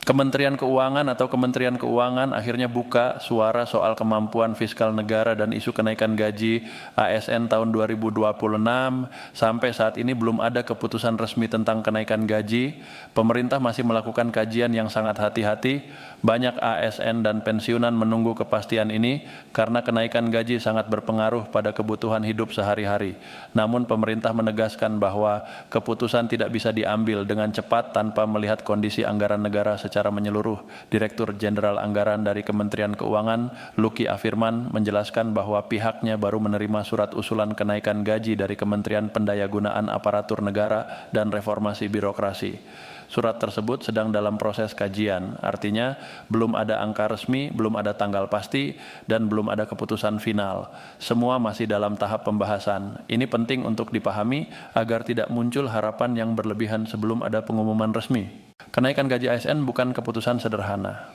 Kementerian Keuangan atau Kementerian Keuangan akhirnya buka suara soal kemampuan fiskal negara dan isu kenaikan gaji ASN tahun 2026. Sampai saat ini belum ada keputusan resmi tentang kenaikan gaji. Pemerintah masih melakukan kajian yang sangat hati-hati. Banyak ASN dan pensiunan menunggu kepastian ini karena kenaikan gaji sangat berpengaruh pada kebutuhan hidup sehari-hari. Namun pemerintah menegaskan bahwa keputusan tidak bisa diambil dengan cepat tanpa melihat kondisi anggaran negara secara menyeluruh. Direktur Jenderal Anggaran dari Kementerian Keuangan, Luki Afirman, menjelaskan bahwa pihaknya baru menerima surat usulan kenaikan gaji dari Kementerian Pendayagunaan Aparatur Negara dan Reformasi Birokrasi. Surat tersebut sedang dalam proses kajian, artinya belum ada angka resmi, belum ada tanggal pasti, dan belum ada keputusan final. Semua masih dalam tahap pembahasan. Ini penting untuk dipahami agar tidak muncul harapan yang berlebihan sebelum ada pengumuman resmi. Kenaikan gaji ASN bukan keputusan sederhana.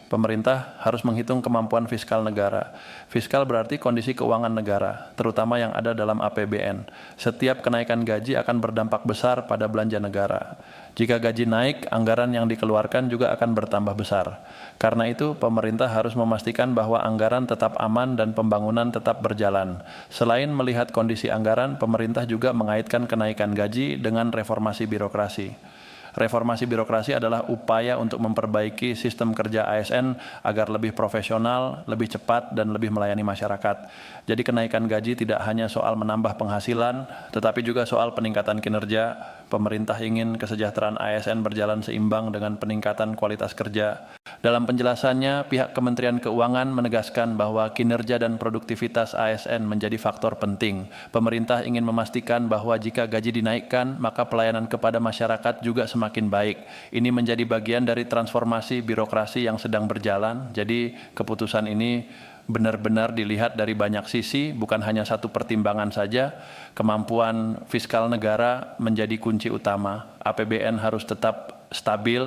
Pemerintah harus menghitung kemampuan fiskal negara. Fiskal berarti kondisi keuangan negara, terutama yang ada dalam APBN. Setiap kenaikan gaji akan berdampak besar pada belanja negara. Jika gaji naik, anggaran yang dikeluarkan juga akan bertambah besar. Karena itu, pemerintah harus memastikan bahwa anggaran tetap aman dan pembangunan tetap berjalan. Selain melihat kondisi anggaran, pemerintah juga mengaitkan kenaikan gaji dengan reformasi birokrasi. Reformasi birokrasi adalah upaya untuk memperbaiki sistem kerja ASN agar lebih profesional, lebih cepat, dan lebih melayani masyarakat. Jadi kenaikan gaji tidak hanya soal menambah penghasilan, tetapi juga soal peningkatan kinerja. Pemerintah ingin kesejahteraan ASN berjalan seimbang dengan peningkatan kualitas kerja. Dalam penjelasannya, pihak Kementerian Keuangan menegaskan bahwa kinerja dan produktivitas ASN menjadi faktor penting. Pemerintah ingin memastikan bahwa jika gaji dinaikkan, maka pelayanan kepada masyarakat juga semakin baik. Ini menjadi bagian dari transformasi birokrasi yang sedang berjalan. Jadi keputusan ini benar-benar dilihat dari banyak sisi, bukan hanya satu pertimbangan saja. Kemampuan fiskal negara menjadi kunci utama. APBN harus tetap stabil.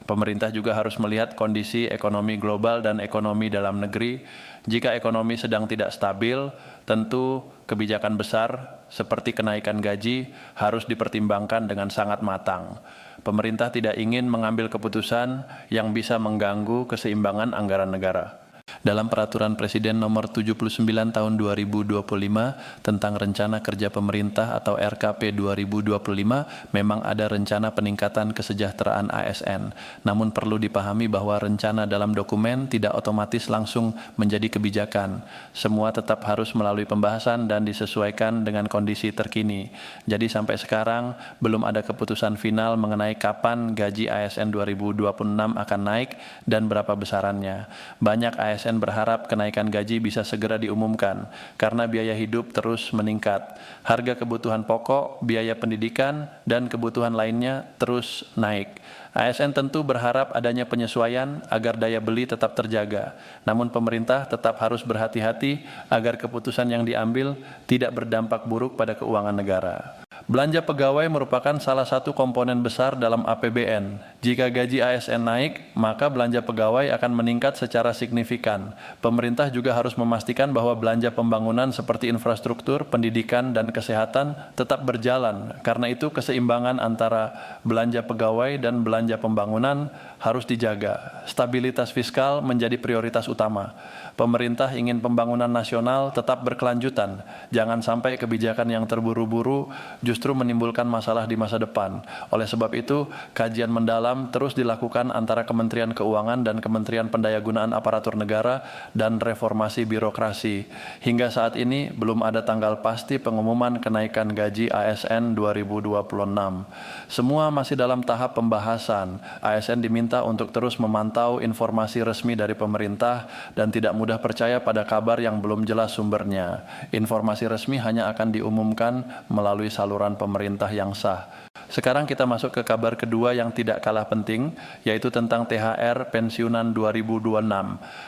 Pemerintah juga harus melihat kondisi ekonomi global dan ekonomi dalam negeri. Jika ekonomi sedang tidak stabil, tentu kebijakan besar seperti kenaikan gaji harus dipertimbangkan dengan sangat matang. Pemerintah tidak ingin mengambil keputusan yang bisa mengganggu keseimbangan anggaran negara. Dalam Peraturan Presiden Nomor 79 Tahun 2025 tentang Rencana Kerja Pemerintah atau RKP 2025 memang ada rencana peningkatan kesejahteraan ASN. Namun perlu dipahami bahwa rencana dalam dokumen tidak otomatis langsung menjadi kebijakan. Semua tetap harus melalui pembahasan dan disesuaikan dengan kondisi terkini. Jadi sampai sekarang belum ada keputusan final mengenai kapan gaji ASN 2026 akan naik dan berapa besarannya. Banyak ASN berharap kenaikan gaji bisa segera diumumkan karena biaya hidup terus meningkat. Harga kebutuhan pokok, biaya pendidikan, dan kebutuhan lainnya terus naik. ASN tentu berharap adanya penyesuaian agar daya beli tetap terjaga. Namun pemerintah tetap harus berhati-hati agar keputusan yang diambil tidak berdampak buruk pada keuangan negara. Belanja pegawai merupakan salah satu komponen besar dalam APBN. Jika gaji ASN naik, maka belanja pegawai akan meningkat secara signifikan. Pemerintah juga harus memastikan bahwa belanja pembangunan seperti infrastruktur, pendidikan, dan kesehatan tetap berjalan. Karena itu keseimbangan antara belanja pegawai dan belanja pembangunan harus dijaga. Stabilitas fiskal menjadi prioritas utama. Pemerintah ingin pembangunan nasional tetap berkelanjutan. Jangan sampai kebijakan yang terburu-buru justru menimbulkan masalah di masa depan. Oleh sebab itu, kajian mendalam terus dilakukan antara Kementerian Keuangan dan Kementerian Pendayagunaan Aparatur Negara dan Reformasi Birokrasi. Hingga saat ini belum ada tanggal pasti pengumuman kenaikan gaji ASN 2026. Semua masih dalam tahap pembahasan. ASN diminta untuk terus memantau informasi resmi dari pemerintah dan tidak mudah percaya pada kabar yang belum jelas sumbernya. Informasi resmi hanya akan diumumkan melalui saluran pemerintah yang sah. Sekarang kita masuk ke kabar kedua yang tidak kalah penting, yaitu tentang THR pensiunan 2026.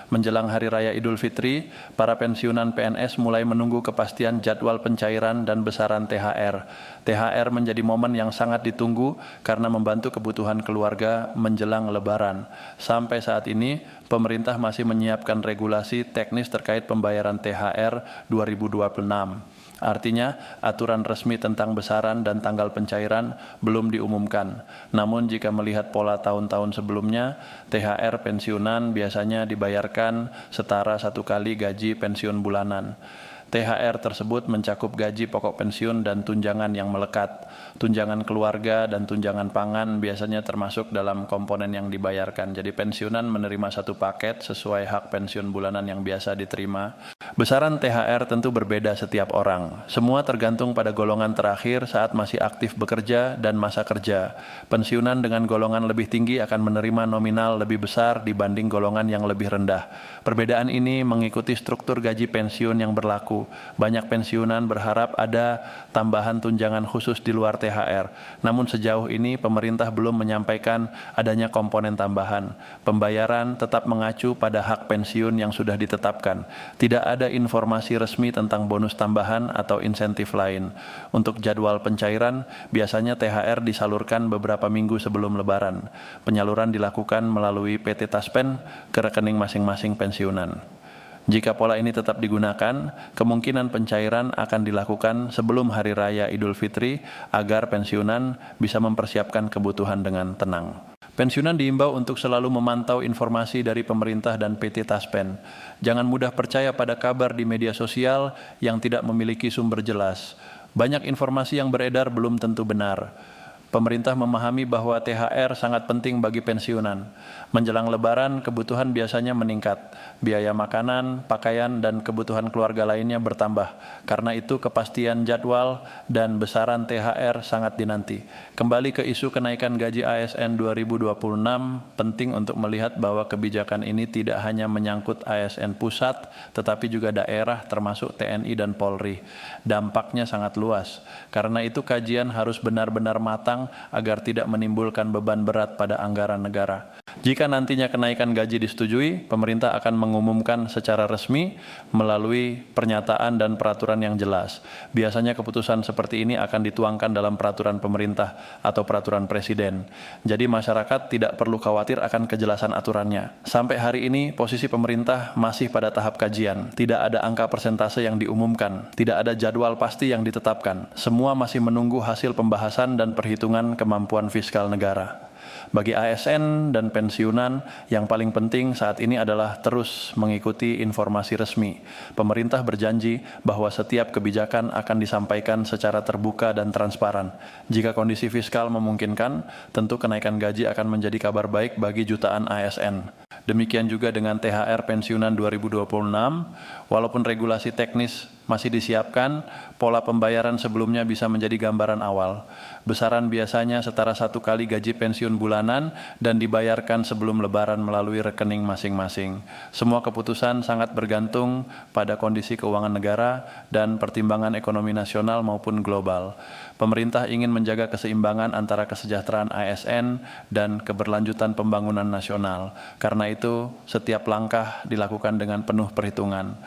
Menjelang Hari Raya Idul Fitri, para pensiunan PNS mulai menunggu kepastian jadwal pencairan dan besaran THR. THR menjadi momen yang sangat ditunggu karena membantu kebutuhan keluarga menjelang Lebaran. Sampai saat ini, pemerintah masih menyiapkan regulasi teknis terkait pembayaran THR 2026. Artinya, aturan resmi tentang besaran dan tanggal pencairan belum diumumkan. Namun jika melihat pola tahun-tahun sebelumnya, THR pensiunan biasanya dibayarkan setara 1 kali gaji pensiun bulanan. THR tersebut mencakup gaji pokok pensiun dan tunjangan yang melekat. Tunjangan keluarga dan tunjangan pangan biasanya termasuk dalam komponen yang dibayarkan. Jadi pensiunan menerima satu paket sesuai hak pensiun bulanan yang biasa diterima. Besaran THR tentu berbeda setiap orang. Semua tergantung pada golongan terakhir saat masih aktif bekerja dan masa kerja. Pensiunan dengan golongan lebih tinggi akan menerima nominal lebih besar dibanding golongan yang lebih rendah. Perbedaan ini mengikuti struktur gaji pensiun yang berlaku. Banyak pensiunan berharap ada tambahan tunjangan khusus di luar THR. Namun sejauh ini pemerintah belum menyampaikan adanya komponen tambahan. Pembayaran tetap mengacu pada hak pensiun yang sudah ditetapkan. Tidak ada informasi resmi tentang bonus tambahan atau insentif lain. Untuk jadwal pencairan, biasanya THR disalurkan beberapa minggu sebelum Lebaran. Penyaluran dilakukan melalui PT Taspen ke rekening masing-masing pensiunan. Jika pola ini tetap digunakan, kemungkinan pencairan akan dilakukan sebelum Hari Raya Idul Fitri agar pensiunan bisa mempersiapkan kebutuhan dengan tenang. Pensiunan diimbau untuk selalu memantau informasi dari pemerintah dan PT Taspen. Jangan mudah percaya pada kabar di media sosial yang tidak memiliki sumber jelas. Banyak informasi yang beredar belum tentu benar. Pemerintah memahami bahwa THR sangat penting bagi pensiunan. Menjelang Lebaran, kebutuhan biasanya meningkat. Biaya makanan, pakaian, dan kebutuhan keluarga lainnya bertambah. Karena itu, kepastian jadwal dan besaran THR sangat dinanti. Kembali ke isu kenaikan gaji ASN 2026, penting untuk melihat bahwa kebijakan ini tidak hanya menyangkut ASN pusat, tetapi juga daerah termasuk TNI dan Polri. Dampaknya sangat luas. Karena itu, kajian harus benar-benar matang agar tidak menimbulkan beban berat pada anggaran negara. Jika nantinya kenaikan gaji disetujui, pemerintah akan mengumumkan secara resmi melalui pernyataan dan peraturan yang jelas. Biasanya keputusan seperti ini akan dituangkan dalam peraturan pemerintah atau peraturan presiden. Jadi masyarakat tidak perlu khawatir akan kejelasan aturannya. Sampai hari ini posisi pemerintah masih pada tahap kajian. Tidak ada angka persentase yang diumumkan. Tidak ada jadwal pasti yang ditetapkan. Semua masih menunggu hasil pembahasan dan perhitungan kemampuan fiskal negara. Bagi ASN dan pensiunan, yang paling penting saat ini adalah terus mengikuti informasi resmi. Pemerintah berjanji bahwa setiap kebijakan akan disampaikan secara terbuka dan transparan. Jika kondisi fiskal memungkinkan, tentu kenaikan gaji akan menjadi kabar baik bagi jutaan ASN. Demikian juga dengan THR pensiunan 2026, walaupun regulasi teknis masih disiapkan, pola pembayaran sebelumnya bisa menjadi gambaran awal. Besaran biasanya setara 1 kali gaji pensiun bulanan dan dibayarkan sebelum Lebaran melalui rekening masing-masing. Semua keputusan sangat bergantung pada kondisi keuangan negara dan pertimbangan ekonomi nasional maupun global. Pemerintah ingin menjaga keseimbangan antara kesejahteraan ASN dan keberlanjutan pembangunan nasional. Karena itu, setiap langkah dilakukan dengan penuh perhitungan.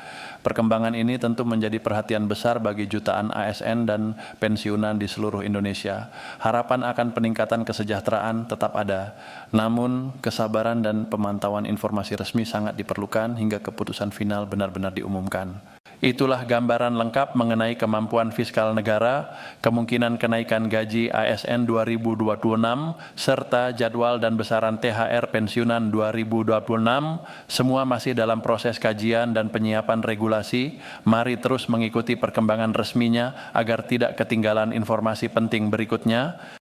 Perkembangan ini tentu menjadi perhatian besar bagi jutaan ASN dan pensiunan di seluruh Indonesia. Harapan akan peningkatan kesejahteraan tetap ada, namun kesabaran dan pemantauan informasi resmi sangat diperlukan hingga keputusan final benar-benar diumumkan. Itulah gambaran lengkap mengenai kemampuan fiskal negara, kemungkinan kenaikan gaji ASN 2026, serta jadwal dan besaran THR pensiunan 2026. Semua masih dalam proses kajian dan penyiapan regulasi. Mari terus mengikuti perkembangan resminya agar tidak ketinggalan informasi penting berikutnya.